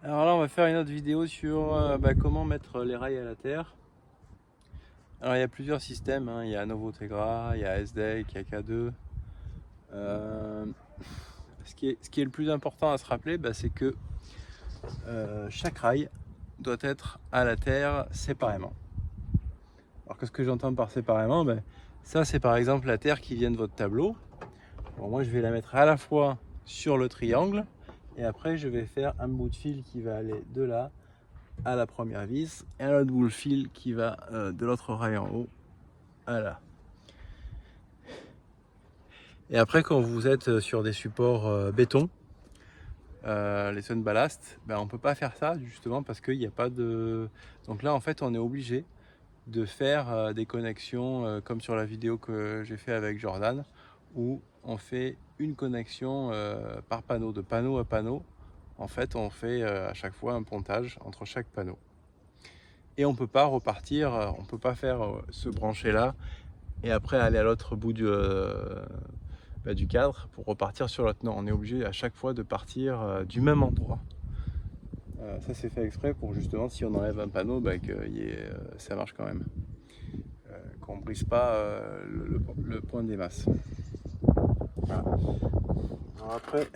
Alors là, on va faire une autre vidéo sur comment mettre les rails à la terre. Alors il y a plusieurs systèmes, hein. Il y a Novotegra, il y a SDEC, il y a K2. Ce qui est le plus important à se rappeler, c'est que chaque rail doit être à la terre séparément. Alors qu'est-ce que j'entends par séparément? Ça c'est par exemple la terre qui vient de votre tableau. Bon, moi je vais la mettre à la fois sur le triangle et après je vais faire un bout de fil qui va aller de là à la première vis et un autre bout de fil qui va de l'autre rail en haut à là. Et après, quand vous êtes sur des supports béton, les sun ballast, on peut pas faire ça justement parce qu'il n'y a pas de... Donc là en fait on est obligé de faire des connexions comme sur la vidéo que j'ai fait avec Jordan, où on fait une connexion par panneau, de panneau à panneau. En fait on fait à chaque fois un pontage entre chaque panneau. Et on peut pas repartir, on peut pas faire ce brancher là et après aller à l'autre bout du cadre pour repartir sur l'autre. Non, on est obligé à chaque fois de partir du même endroit. Ça c'est fait exprès pour justement, si on enlève un panneau, ça marche quand même. Qu'on ne brise pas le point des masses. Voilà. Alors après,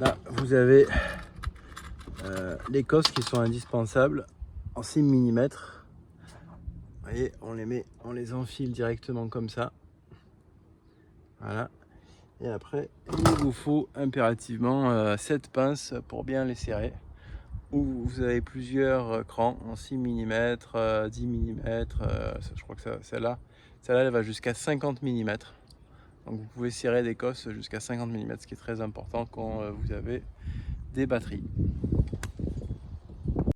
là vous avez les cosses qui sont indispensables en 6 mm. Vous voyez, on les enfile directement comme ça. Voilà. Et après, il vous faut impérativement cette pince pour bien les serrer. Ou vous avez plusieurs crans en 6 mm, 10 mm. Je crois que celle-là, elle va jusqu'à 50 mm. Donc vous pouvez serrer des cosses jusqu'à 50 mm, ce qui est très important quand vous avez des batteries.